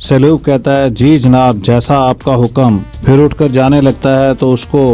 سیلوف کہتا ہے جی جناب جیسا آپ کا حکم۔ پھر اٹھ کر جانے لگتا ہے تو اس کو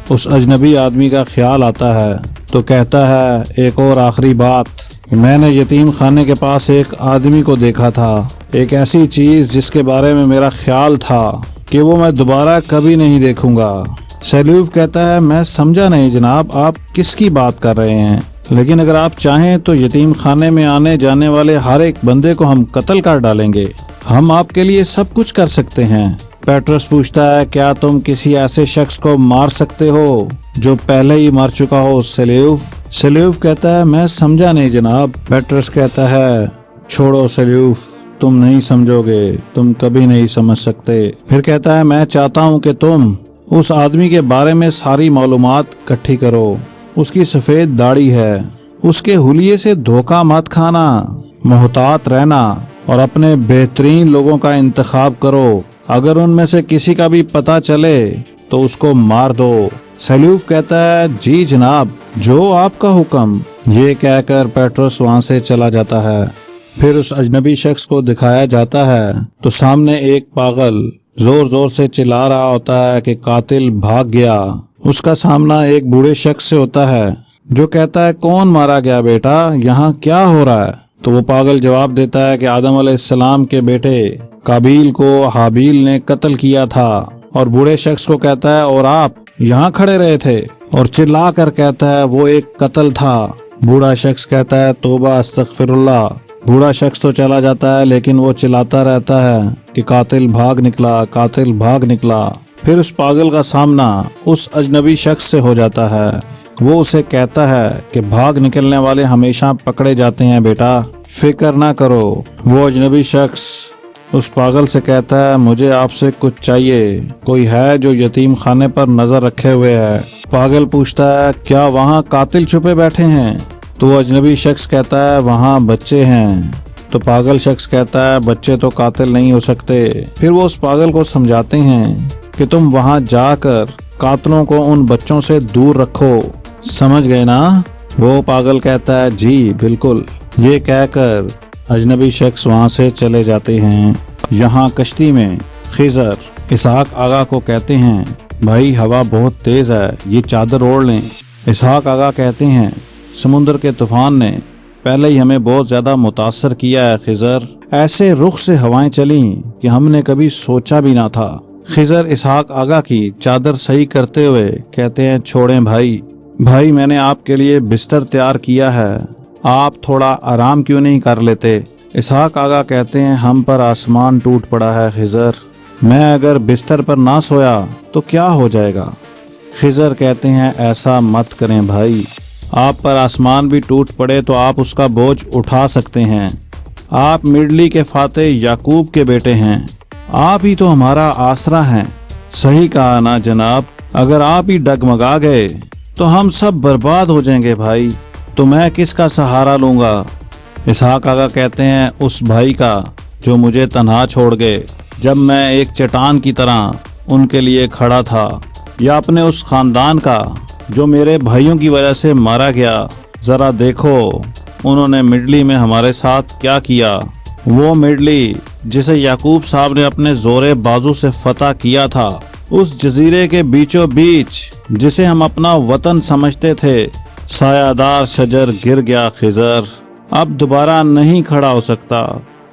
اس اجنبی آدمی کا خیال آتا ہے تو کہتا ہے ایک اور آخری بات، میں نے یتیم خانے کے پاس ایک آدمی کو دیکھا تھا، ایک ایسی چیز جس کے بارے میں میرا خیال تھا کہ وہ میں دوبارہ کبھی نہیں دیکھوں گا۔ سیلوف کہتا ہے میں سمجھا نہیں جناب آپ کس کی بات کر رہے ہیں، لیکن اگر آپ چاہیں تو یتیم خانے میں آنے جانے والے ہر ایک بندے کو ہم قتل کر ڈالیں گے، ہم آپ کے لیے سب کچھ کر سکتے ہیں۔ پیٹرس پوچھتا ہے کیا تم کسی ایسے شخص کو مار سکتے ہو جو پہلے ہی مر چکا ہو سیلوف کہتا ہے میں سمجھا نہیں جناب۔ پیٹرس کہتا ہے چھوڑو سیلوف، تم نہیں سمجھو گے، تم کبھی نہیں سمجھ سکتے۔ پھر کہتا ہے میں چاہتا ہوں کہ تم اس آدمی کے بارے میں ساری معلومات اکٹھی کرو، اس کی سفید داڑھی ہے، اس کے حلیے سے دھوکہ مت کھانا، محتاط رہنا اور اپنے بہترین لوگوں کا انتخاب کرو، اگر ان میں سے کسی کا بھی پتہ چلے تو اس کو مار دو۔ سیلوف کہتا ہے جی جناب جو آپ کا حکم۔ یہ کہہ کر پیٹرس وہاں سے چلا جاتا ہے۔ پھر اس اجنبی شخص کو دکھایا جاتا ہے تو سامنے ایک پاگل زور زور سے چلا رہا ہوتا ہے کہ قاتل بھاگ گیا۔ اس کا سامنا ایک بوڑھے شخص سے ہوتا ہے جو کہتا ہے کون مارا گیا بیٹا، یہاں کیا ہو رہا ہے؟ تو وہ پاگل جواب دیتا ہے کہ آدم علیہ السلام کے بیٹے قابیل کو حابیل نے قتل کیا تھا، اور بوڑھے شخص کو کہتا ہے اور آپ یہاں کھڑے رہے تھے، اور چلا کر کہتا ہے وہ ایک قتل تھا۔ بوڑھا شخص کہتا ہے توبہ استغفر اللہ۔ بوڑھا شخص تو چلا جاتا ہے لیکن وہ چلاتا رہتا ہے کہ قاتل بھاگ نکلا، قاتل بھاگ نکلا۔ پھر اس پاگل کا سامنا اس اجنبی شخص سے ہو جاتا ہے۔ وہ اسے کہتا ہے کہ بھاگ نکلنے والے ہمیشہ پکڑے جاتے ہیں بیٹا، فکر نہ کرو۔ وہ اجنبی شخص اس پاگل سے کہتا ہے مجھے آپ سے کچھ چاہیے، کوئی ہے جو یتیم خانے پر نظر رکھے ہوئے ہے؟ پاگل پوچھتا ہے کیا وہاں قاتل چھپے بیٹھے ہیں؟ تو وہ اجنبی شخص کہتا ہے وہاں بچے ہیں۔ تو پاگل شخص کہتا ہے بچے تو قاتل نہیں ہو سکتے۔ پھر وہ اس پاگل کو سمجھاتے ہیں کہ تم وہاں جا کر قاتلوں کو ان بچوں سے دور رکھو، سمجھ گئے نا؟ وہ پاگل کہتا ہے جی بالکل۔ یہ کہہ کر اجنبی شخص وہاں سے چلے جاتے ہیں۔ یہاں کشتی میں خضر اسحاق آغا کو کہتے ہیں بھائی ہوا بہت تیز ہے، یہ چادر اوڑھ لیں۔ اسحاق آغا کہتے ہیں سمندر کے طوفان نے پہلے ہی ہمیں بہت زیادہ متاثر کیا ہے خضر، ایسے رخ سے ہوائیں چلیں کہ ہم نے کبھی سوچا بھی نہ تھا۔ خضر اسحاق آغا کی چادر صحیح کرتے ہوئے کہتے ہیں چھوڑیں بھائی میں نے آپ کے لیے بستر تیار کیا ہے، آپ تھوڑا آرام کیوں نہیں کر لیتے؟ اسحاق آغا کہتے ہیں ہم پر آسمان ٹوٹ پڑا ہے خضر، میں اگر بستر پر نہ سویا تو کیا ہو جائے گا؟ خضر کہتے ہیں ایسا مت کریں بھائی، آپ پر آسمان بھی ٹوٹ پڑے تو آپ اس کا بوجھ اٹھا سکتے ہیں، آپ مڈلی کے فاتح یعقوب کے بیٹے ہیں، آپ ہی تو ہمارا آسرا ہیں۔ صحیح کہا نا جناب، اگر آپ ہی ڈگمگا گئے تو ہم سب برباد ہو جائیں گے بھائی، تو میں کس کا سہارا لوں گا؟ اسحاق آغا کہتے ہیں اس بھائی کا جو مجھے تنہا چھوڑ گئے جب میں ایک چٹان کی طرح ان کے لیے کھڑا تھا، یا اپنے اس خاندان کا جو میرے بھائیوں کی وجہ سے مارا گیا، ذرا دیکھو انہوں نے مڈلی میں ہمارے ساتھ کیا کیا، وہ مڈلی جسے یعقوب صاحب نے اپنے زورے بازو سے فتح کیا تھا، اس جزیرے کے بیچوں بیچ جسے ہم اپنا وطن سمجھتے تھے، سایہ دار شجر گر گیا خضر، اب دوبارہ نہیں کھڑا ہو سکتا۔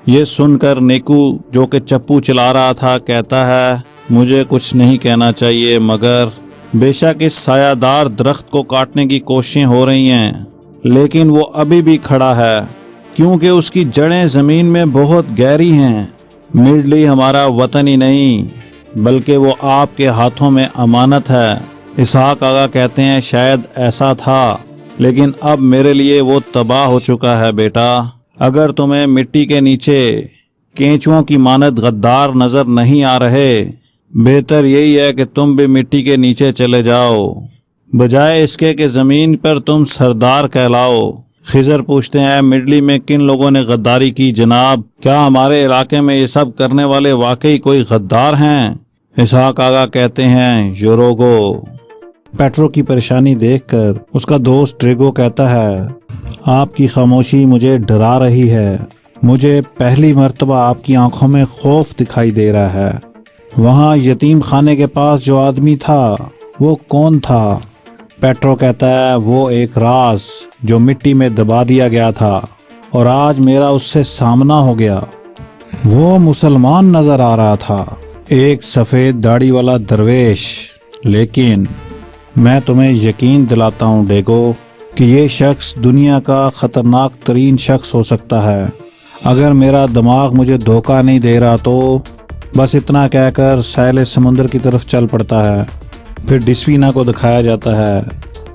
یہ سن کر نیکو جو کہ چپو چلا رہا تھا کہتا ہے مجھے کچھ نہیں کہنا چاہیے، مگر بے شک اس سایہ دار درخت کو کاٹنے کی کوششیں ہو رہی ہیں، لیکن وہ ابھی بھی کھڑا ہے کیونکہ اس کی جڑیں زمین میں بہت گہری ہیں۔ مڈلی ہمارا وطن ہی نہیں بلکہ وہ آپ کے ہاتھوں میں امانت ہے۔ اسحاق آغا کہتے ہیں شاید ایسا تھا، لیکن اب میرے لیے وہ تباہ ہو چکا ہے بیٹا۔ اگر تمہیں مٹی کے نیچے کینچوؤں کی مانند غدار نظر نہیں آ رہے، بہتر یہی ہے کہ تم بھی مٹی کے نیچے چلے جاؤ، بجائے اس کے کہ زمین پر تم سردار کہلاؤ۔ خضر پوچھتے ہیں مڈلی میں کن لوگوں نے غداری کی جناب؟ کیا ہمارے علاقے میں یہ سب کرنے والے واقعی کوئی غدار ہیں؟ اسحاق آغا کہتے ہیں یوروگو۔ پیٹرو کی پریشانی دیکھ کر اس کا دوست ڈریگو کہتا ہے آپ کی خاموشی مجھے ڈرا رہی ہے، مجھے پہلی مرتبہ آپ کی آنکھوں میں خوف دکھائی دے رہا ہے۔ وہاں یتیم خانے کے پاس جو آدمی تھا وہ کون تھا؟ پیٹرو کہتا ہے وہ ایک راز جو مٹی میں دبا دیا گیا تھا اور آج میرا اس سے سامنا ہو گیا۔ وہ مسلمان نظر آ رہا تھا، ایک سفید داڑھی والا درویش، لیکن میں تمہیں یقین دلاتا ہوں ڈیگو کہ یہ شخص دنیا کا خطرناک ترین شخص ہو سکتا ہے۔ اگر میرا دماغ مجھے دھوکہ نہیں دے رہا تو بس اتنا کہہ کر ساحل سمندر کی طرف چل پڑتا ہے۔ پھر ڈسپینا کو دکھایا جاتا ہے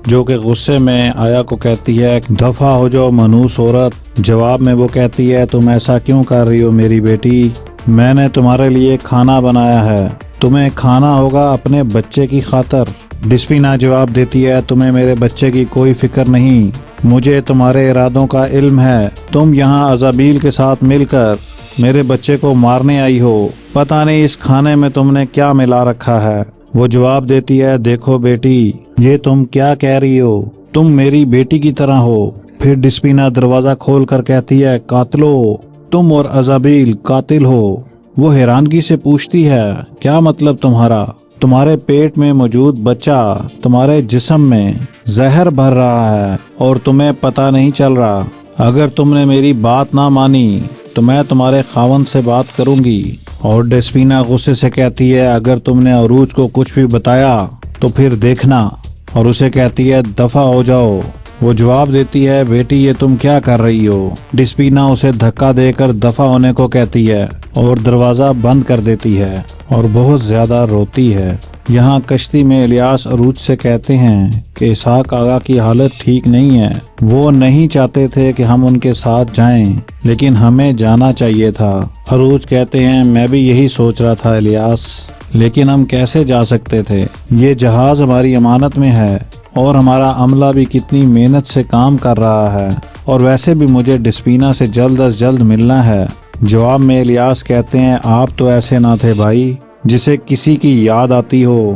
جو کہ غصے میں آیا کو کہتی ہے دفع ہو جاؤ منحوس عورت۔ جواب میں وہ کہتی ہے تم ایسا کیوں کر رہی ہو میری بیٹی؟ میں نے تمہارے لیے کھانا بنایا ہے، تمہیں کھانا ہوگا اپنے بچے کی خاطر۔ ڈسپینا جواب دیتی ہے تمہیں میرے بچے کی کوئی فکر نہیں، مجھے تمہارے ارادوں کا علم ہے، تم یہاں ازابیل کے ساتھ مل کر میرے بچے کو مارنے آئی ہو، پتہ نہیں اس کھانے میں تم نے کیا ملا رکھا ہے۔ وہ جواب دیتی ہے دیکھو بیٹی، یہ تم کیا کہہ رہی ہو، تم میری بیٹی کی طرح ہو۔ پھر ڈسپینا دروازہ کھول کر کہتی ہے قاتلو، تم اور ازابیل قاتل ہو۔ وہ حیرانگی سے پوچھتی ہے کیا مطلب تمہارا؟ تمہارے پیٹ میں موجود بچہ تمہارے جسم میں زہر بھر رہا ہے اور تمہیں پتہ نہیں چل رہا۔ اگر تم نے میری بات نہ مانی تو میں تمہارے خاوند سے بات کروں گی۔ اور ڈسپینا غصے سے کہتی ہے اگر تم نے عروج کو کچھ بھی بتایا تو پھر دیکھنا، اور اسے کہتی ہے دفع ہو جاؤ۔ وہ جواب دیتی ہے بیٹی یہ تم کیا کر رہی ہو؟ ڈسپینا اسے دھکا دے کر دفع ہونے کو کہتی ہے اور دروازہ بند کر دیتی ہے اور بہت زیادہ روتی ہے۔ یہاں کشتی میں الیاس عروج سے کہتے ہیں کہ اسحاق آغا کی حالت ٹھیک نہیں ہے، وہ نہیں چاہتے تھے کہ ہم ان کے ساتھ جائیں لیکن ہمیں جانا چاہیے تھا۔ عروج کہتے ہیں میں بھی یہی سوچ رہا تھا الیاس، لیکن ہم کیسے جا سکتے تھے؟ یہ جہاز ہماری امانت میں ہے اور ہمارا عملہ بھی کتنی محنت سے کام کر رہا ہے، اور ویسے بھی مجھے ڈسپینا سے جلد از جلد ملنا ہے۔ جواب میں الیاس کہتے ہیں آپ تو ایسے نہ تھے بھائی جسے کسی کی یاد آتی ہو۔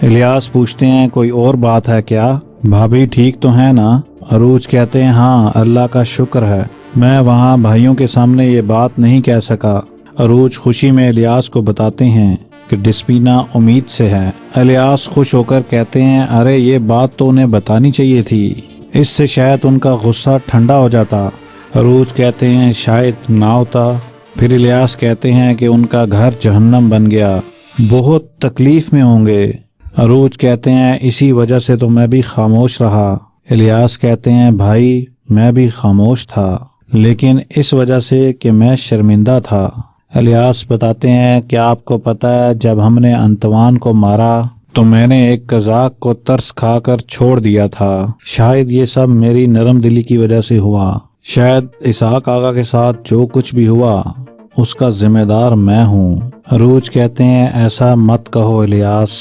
الیاس پوچھتے ہیں کوئی اور بات ہے کیا؟ بھابھی ٹھیک تو ہے نا؟ عروج کہتے ہیں ہاں اللہ کا شکر ہے، میں وہاں بھائیوں کے سامنے یہ بات نہیں کہہ سکا۔ عروج خوشی میں الیاس کو بتاتے ہیں کہ ڈسپینا امید سے ہے۔ الیاس خوش ہو کر کہتے ہیں ارے یہ بات تو انہیں بتانی چاہیے تھی، اس سے شاید ان کا غصہ ٹھنڈا ہو جاتا۔ عروج کہتے ہیں شاید نہ ہوتا۔ پھر الیاس کہتے ہیں کہ ان کا گھر جہنم بن گیا، بہت تکلیف میں ہوں گے۔ عروج کہتے ہیں اسی وجہ سے تو میں بھی خاموش رہا۔ الیاس کہتے ہیں بھائی میں بھی خاموش تھا، لیکن اس وجہ سے کہ میں شرمندہ تھا۔ الیاس بتاتے ہیں کیا آپ کو پتہ ہے جب ہم نے انتوان کو مارا تو میں نے ایک قزاق کو ترس کھا کر چھوڑ دیا تھا، شاید یہ سب میری نرم دلی کی وجہ سے ہوا، شاید اسحاق آغا کے ساتھ جو کچھ بھی ہوا اس کا ذمہ دار میں ہوں۔ عروج کہتے ہیں ایسا مت کہو الیاس،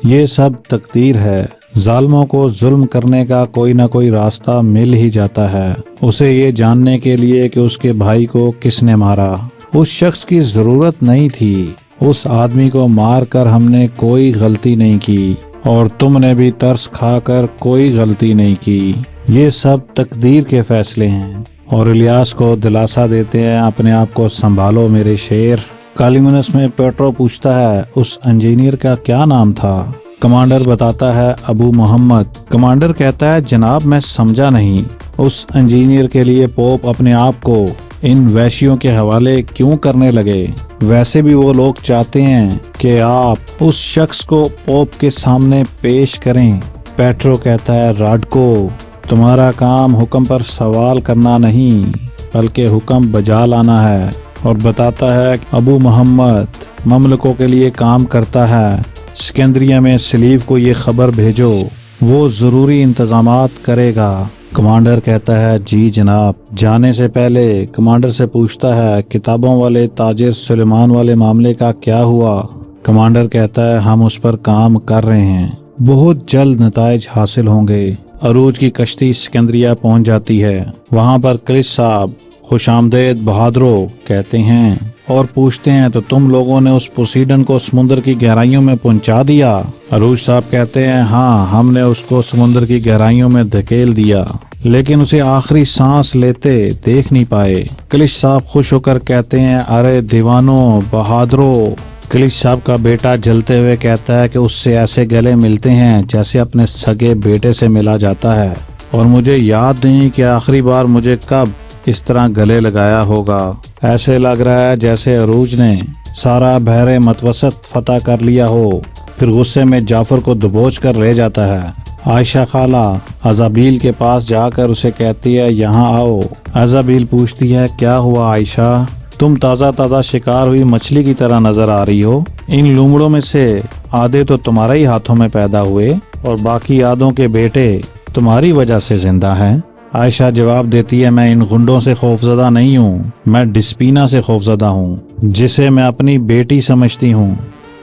یہ سب تقدیر ہے، ظالموں کو ظلم کرنے کا کوئی نہ کوئی راستہ مل ہی جاتا ہے، اسے یہ جاننے کے لیے کہ اس کے بھائی کو کس نے مارا۔ اس شخص کی ضرورت نہیں تھی، اس آدمی کو مار کر ہم نے کوئی غلطی نہیں کی، اور تم نے بھی ترس کھا کر کوئی غلطی نہیں کی، یہ سب تقدیر کے فیصلے ہیں۔ اور الیاس کو دلاسا دیتے ہیں اپنے آپ کو سنبھالو میرے شیر۔ کالیمنس میں پیٹرو پوچھتا ہے اس انجینئر کا کیا نام تھا؟ کمانڈر بتاتا ہے ابو محمد۔ کمانڈر کہتا ہے جناب میں سمجھا نہیں، اس انجینئر کے لیے پوپ اپنے آپ کو ان وحشیوں کے حوالے کیوں کرنے لگے؟ ویسے بھی وہ لوگ چاہتے ہیں کہ آپ اس شخص کو پوپ کے سامنے پیش کریں۔ پیٹرو کہتا ہے راڈکو تمہارا کام حکم پر سوال کرنا نہیں بلکہ حکم بجا لانا ہے، اور بتاتا ہے ابو محمد مملکوں کے لیے کام کرتا ہے، سکندریہ میں سلیف کو یہ خبر بھیجو، وہ ضروری انتظامات کرے گا۔ کمانڈر کہتا ہے جی جناب۔ جانے سے پہلے کمانڈر سے پوچھتا ہے کتابوں والے تاجر سلیمان والے معاملے کا کیا ہوا؟ کمانڈر کہتا ہے ہم اس پر کام کر رہے ہیں، بہت جلد نتائج حاصل ہوں گے۔ عروج کی کشتی سکندریہ پہنچ جاتی ہے، وہاں پر کلش صاحب خوش آمدید بہادرو کہتے ہیں اور پوچھتے ہیں تو تم لوگوں نے اس پوسیڈن کو سمندر کی گہرائیوں میں پہنچا دیا؟ عروج صاحب کہتے ہیں ہاں ہم نے اس کو سمندر کی گہرائیوں میں دھکیل دیا، لیکن اسے آخری سانس لیتے دیکھ نہیں پائے۔ کلش صاحب خوش ہو کر کہتے ہیں ارے دیوانوں، بہادروں۔ کلش صاحب کا بیٹا جلتے ہوئے کہتا ہے کہ اس سے ایسے گلے ملتے ہیں جیسے اپنے سگے بیٹے سے ملا جاتا ہے، اور مجھے یاد نہیں کہ آخری بار مجھے کب اس طرح گلے لگایا ہوگا۔ ایسے لگ رہا ہے جیسے عروج نے سارا بحر متوسط فتح کر لیا ہو، پھر غصے میں جعفر کو دبوچ کر لے جاتا ہے۔ عائشہ خالہ عزابیل کے پاس جا کر اسے کہتی ہے یہاں آؤ۔ عزابیل پوچھتی ہے کیا ہوا عائشہ؟ تم تازہ تازہ شکار ہوئی مچھلی کی طرح نظر آ رہی ہو۔ ان لومڑوں میں سے آدھے تو تمہارے ہی ہاتھوں میں پیدا ہوئے اور باقی آدھوں کے بیٹے تمہاری وجہ سے زندہ ہیں۔ عائشہ جواب دیتی ہے میں ان غنڈوں سے خوفزدہ نہیں ہوں، میں ڈسپینا سے خوفزدہ ہوں جسے میں اپنی بیٹی سمجھتی ہوں۔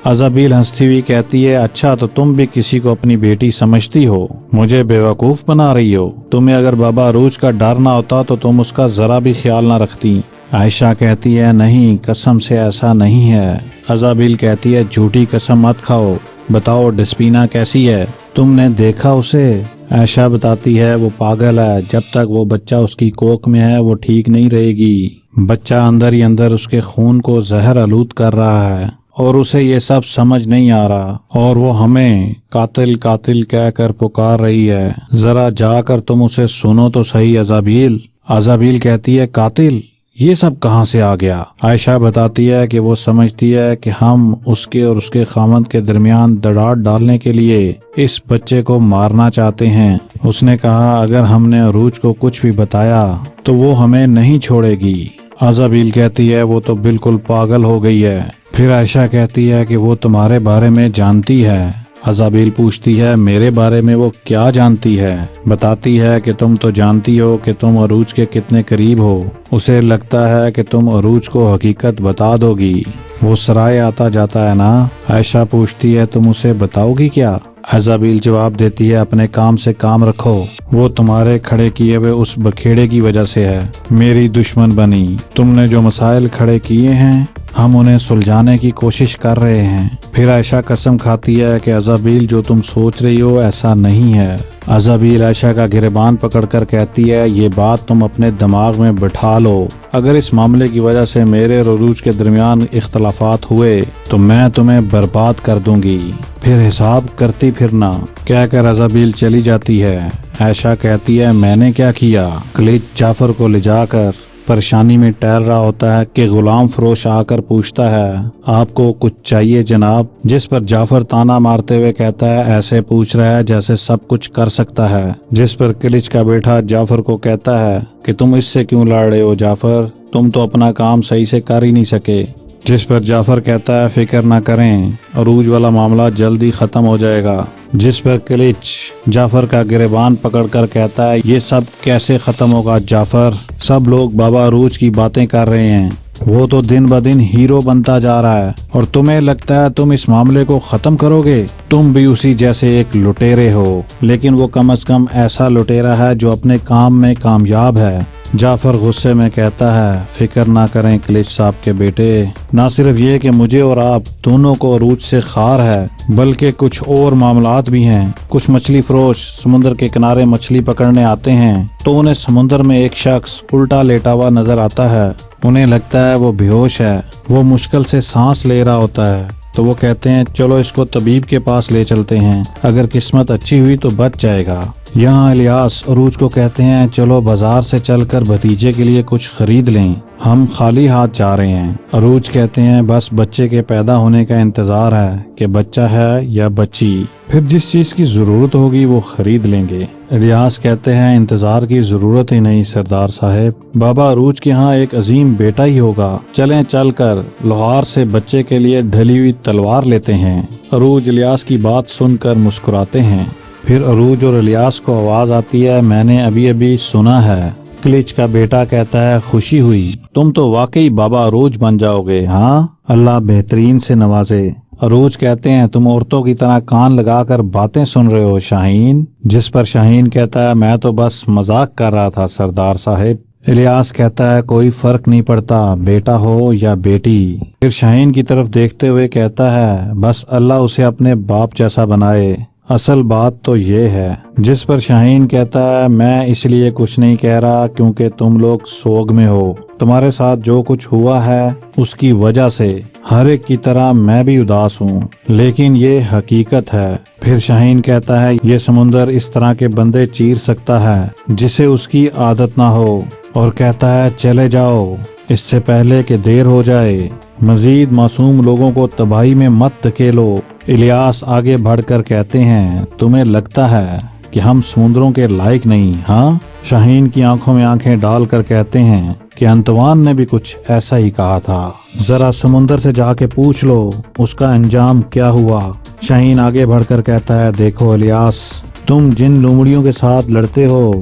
عزابیل ہنستی ہوئی کہتی ہے اچھا تو تم بھی کسی کو اپنی بیٹی سمجھتی ہو، مجھے بیوقوف بنا رہی ہو۔ تمہیں اگر بابا عروج کا ڈر نہ ہوتا تو تم اس کا ذرا بھی خیال نہ رکھتی۔ عائشہ کہتی ہے نہیں، قسم سے ایسا نہیں ہے۔ عزابیل کہتی ہے جھوٹی قسم مت کھاؤ، بتاؤ ڈسپینا کیسی ہے، تم نے دیکھا اسے؟ عائشہ بتاتی ہے وہ پاگل ہے، جب تک وہ بچہ اس کی کوکھ میں ہے وہ ٹھیک نہیں رہے گی۔ بچہ اندر ہی اندر اس کے خون کو زہر آلود کر رہا ہے اور اسے یہ سب سمجھ نہیں آ رہا، اور وہ ہمیں قاتل قاتل کہہ کر پکار رہی ہے۔ ذرا جا کر تم اسے سنو تو صحیح عزابیل۔ عزابیل کہتی ہے قاتل، یہ سب کہاں سے آ گیا؟ عائشہ بتاتی ہے کہ وہ سمجھتی ہے کہ ہم اس کے اور اس کے خاوند کے درمیان دراڑ ڈالنے کے لیے اس بچے کو مارنا چاہتے ہیں۔ اس نے کہا اگر ہم نے عروج کو کچھ بھی بتایا تو وہ ہمیں نہیں چھوڑے گی۔ عزابیل کہتی ہے وہ تو بالکل پاگل ہو گئی ہے۔ پھر عائشہ کہتی ہے کہ وہ تمہارے بارے میں جانتی ہے۔ عزابیل پوچھتی ہے میرے بارے میں وہ کیا جانتی ہے؟ بتاتی ہے کہ تم تو جانتی ہو کہ تم عروج کے کتنے قریب ہو، اسے لگتا ہے کہ تم عروج کو حقیقت بتا دو گی، وہ سرائے آتا جاتا ہے نا۔ عائشہ پوچھتی ہے تم اسے بتاؤ گی کیا؟ عزابیل جواب دیتی ہے اپنے کام سے کام رکھو، وہ تمہارے کھڑے کیے ہوئے اس بکھیڑے کی وجہ سے ہے میری دشمن بنی۔ تم نے جو مسائل کھڑے کیے ہیں ہم انہیں سلجھانے کی کوشش کر رہے ہیں۔ پھر عائشہ قسم کھاتی ہے کہ عزابیل جو تم سوچ رہی ہو ایسا نہیں ہے۔ عزابیل عائشہ کا گریبان پکڑ کر کہتی ہے یہ بات تم اپنے دماغ میں بٹھا لو، اگر اس معاملے کی وجہ سے میرے اور عروج کے درمیان اختلافات ہوئے تو میں تمہیں برباد کر دوں گی، پھر حساب کرتی پھرنا۔ کہہ کر عزابیل چلی جاتی ہے۔ عائشہ کہتی ہے میں نے کیا کیا؟ کلچ جعفر کو لے جا کر پریشانی میں ٹہل رہا ہوتا ہے کہ غلام فروش آ کر پوچھتا ہے آپ کو کچھ چاہیے جناب؟ جس پر جعفر تانا مارتے ہوئے کہتا ہے ایسے پوچھ رہا ہے جیسے سب کچھ کر سکتا ہے۔ جس پر کلچ کا بیٹا جعفر کو کہتا ہے کہ تم اس سے کیوں لڑ رہے ہو جعفر، تم تو اپنا کام صحیح سے کر ہی نہیں سکے۔ جس پر جعفر کہتا ہے فکر نہ کریں، عروج والا معاملہ جلدی ختم ہو جائے گا۔ جس پر کلچ جعفر کا گریبان پکڑ کر کہتا ہے یہ سب کیسے ختم ہوگا جعفر، سب لوگ بابا عروج کی باتیں کر رہے ہیں، وہ تو دن بدن ہیرو بنتا جا رہا ہے اور تمہیں لگتا ہے تم اس معاملے کو ختم کرو گے؟ تم بھی اسی جیسے ایک لٹیرے ہو، لیکن وہ کم از کم ایسا لٹیرا ہے جو اپنے کام میں کامیاب ہے۔ جعفر غصے میں کہتا ہے فکر نہ کریں کلچ صاحب کے بیٹے، نہ صرف یہ کہ مجھے اور آپ دونوں کو عروج سے خار ہے بلکہ کچھ اور معاملات بھی ہیں۔ کچھ مچھلی فروش سمندر کے کنارے مچھلی پکڑنے آتے ہیں تو انہیں سمندر میں ایک شخص الٹا لیٹا ہوا نظر آتا ہے، انہیں لگتا ہے وہ بے ہوش ہے، وہ مشکل سے سانس لے رہا ہوتا ہے، تو وہ کہتے ہیں چلو اس کو طبیب کے پاس لے چلتے ہیں، اگر قسمت اچھی ہوئی تو بچ جائے گا۔ یہاں الیاس عروج کو کہتے ہیں چلو بازار سے چل کر بھتیجے کے لیے کچھ خرید لیں، ہم خالی ہاتھ جا رہے ہیں۔ عروج کہتے ہیں بس بچے کے پیدا ہونے کا انتظار ہے کہ بچہ ہے یا بچی، پھر جس چیز کی ضرورت ہوگی وہ خرید لیں گے۔ الیاس کہتے ہیں انتظار کی ضرورت ہی نہیں سردار صاحب، بابا عروج کے ہاں ایک عظیم بیٹا ہی ہوگا، چلیں چل کر لوہار سے بچے کے لیے ڈھلی ہوئی تلوار لیتے ہیں۔ عروج الیاس کی بات سن کر مسکراتے ہیں۔ پھر عروج اور الیاس کو آواز آتی ہے میں نے ابھی ابھی سنا ہے۔ کلچ کا بیٹا کہتا ہے خوشی ہوئی، تم تو واقعی بابا عروج بن جاؤ گے، ہاں اللہ بہترین سے نوازے۔ عروج کہتے ہیں تم عورتوں کی طرح کان لگا کر باتیں سن رہے ہو شاہین؟ جس پر شاہین کہتا ہے میں تو بس مذاق کر رہا تھا سردار صاحب۔ الیاس کہتا ہے کوئی فرق نہیں پڑتا بیٹا ہو یا بیٹی۔ پھر شاہین کی طرف دیکھتے ہوئے کہتا ہے بس اللہ اسے اپنے باپ جیسا بنائے، اصل بات تو یہ ہے، جس پر شاہین کہتا ہے میں اس لیے کچھ نہیں کہہ رہا کیونکہ تم لوگ سوگ میں ہو، تمہارے ساتھ جو کچھ ہوا ہے اس کی وجہ سے ہر ایک کی طرح میں بھی اداس ہوں، لیکن یہ حقیقت ہے۔ پھر شاہین کہتا ہے یہ سمندر اس طرح کے بندے چیر سکتا ہے جسے اس کی عادت نہ ہو، اور کہتا ہے چلے جاؤ اس سے پہلے کہ دیر ہو جائے، مزید معصوم لوگوں کو تباہی میں مت دھکیلو۔ الیاس آگے بڑھ کر کہتے ہیں تمہیں لگتا ہے کہ ہم سمندروں کے لائق نہیں، ہاں؟ شاہین کی آنکھوں میں آنکھیں ڈال کر کہتے ہیں کہ انتوان نے بھی کچھ ایسا ہی کہا تھا، ذرا سمندر سے جا کے پوچھ لو اس کا انجام کیا ہوا۔ شاہین آگے بڑھ کر کہتا ہے دیکھو الیاس، تم جن لومڑیوں کے ساتھ لڑتے ہو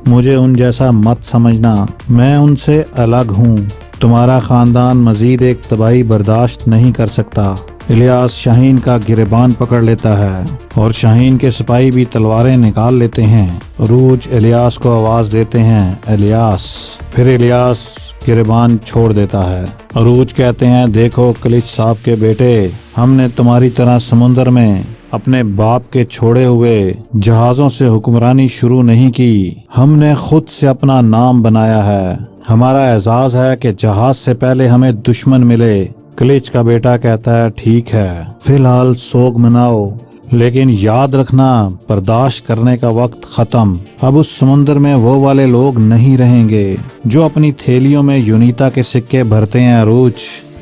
مجھے ان جیسا مت سمجھنا، میں ان سے الگ ہوں، تمہارا خاندان مزید ایک تباہی برداشت نہیں کر سکتا۔ الیاس شاہین کا گریبان پکڑ لیتا ہے اور شاہین کے سپاہی بھی تلواریں نکال لیتے ہیں۔ عروج الیاس کو آواز دیتے ہیں الیاس، پھر الیاس گریبان چھوڑ دیتا ہے۔ عروج کہتے ہیں دیکھو کلچ صاحب کے بیٹے، ہم نے تمہاری طرح سمندر میں اپنے باپ کے چھوڑے ہوئے جہازوں سے حکمرانی شروع نہیں کی، ہم نے خود سے اپنا نام بنایا ہے، ہمارا اعزاز ہے کہ جہاز سے پہلے ہمیں دشمن ملے۔ کلچ کا بیٹا کہتا ہے ٹھیک ہے، فی الحال سوگ مناؤ، لیکن یاد رکھنا برداشت کرنے کا وقت ختم، اب اس سمندر میں وہ والے لوگ نہیں رہیں گے جو اپنی تھیلیوں میں یونیتا کے سکے بھرتے ہیں۔ عروج،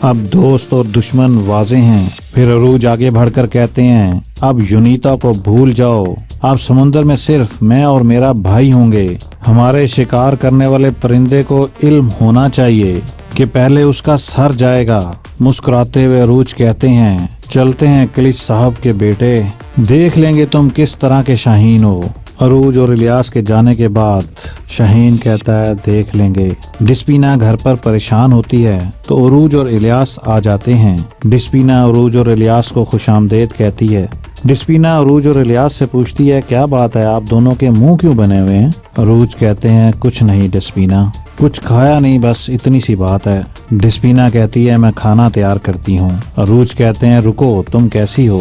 اب دوست اور دشمن واضح ہیں۔ پھر عروج آگے بڑھ کر کہتے ہیں اب یونیتا کو بھول جاؤ، اب سمندر میں صرف میں اور میرا بھائی ہوں گے، ہمارے شکار کرنے والے پرندے کو علم ہونا چاہیے کہ پہلے اس کا سر جائے گا۔ مسکراتے ہوئے عروج کہتے ہیں چلتے ہیں کلچ صاحب کے بیٹے، دیکھ لیں گے تم کس طرح کے شاہین ہو۔ عروج اور الیاس کے جانے کے بعد شاہین کہتا ہے دیکھ لیں گے۔ ڈسپینا گھر پر پریشان ہوتی ہے تو عروج اور الیاس آ جاتے ہیں۔ ڈسپینا عروج اور الیاس کو خوش آمدید کہتی ہے۔ ڈسپینا عروج اور الیاس سے پوچھتی ہے کیا بات ہے، آپ دونوں کے منہ کیوں بنے ہوئے ہیں؟ عروج کہتے ہیں کچھ نہیں ڈسپینا، کچھ کھایا نہیں، بس اتنی سی بات ہے۔ ڈسپینا کہتی ہے میں کھانا تیار کرتی ہوں۔ عروج کہتے ہیں رکو، تم کیسی ہو،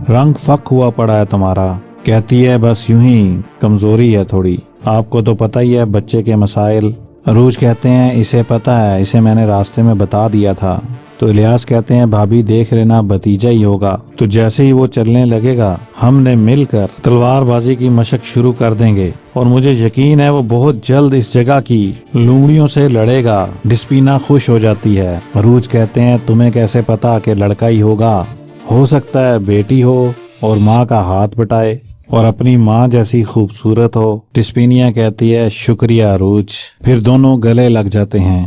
رنگ فک ہوا پڑا ہے تمہارا۔ کہتی ہے بس یوں ہی کمزوری ہے تھوڑی، آپ کو تو پتہ ہی ہے بچے کے مسائل۔ عروج کہتے ہیں اسے پتہ ہے، اسے میں نے راستے میں بتا دیا تھا۔ تو الیاس کہتے ہیں بھابھی دیکھ لینا بھتیجا ہی ہوگا، تو جیسے ہی وہ چلنے لگے گا ہم نے مل کر تلوار بازی کی مشق شروع کر دیں گے، اور مجھے یقین ہے وہ بہت جلد اس جگہ کی لومڑیوں سے لڑے گا۔ ڈسپینا خوش ہو جاتی ہے۔ عروج کہتے ہیں تمہیں کیسے پتا کہ لڑکا ہی ہوگا، ہو سکتا ہے بیٹی ہو اور ماں کا ہاتھ بٹائے اور اپنی ماں جیسی خوبصورت ہو۔ ڈسپینیا کہتی ہے شکریہ عروج، پھر دونوں گلے لگ جاتے ہیں۔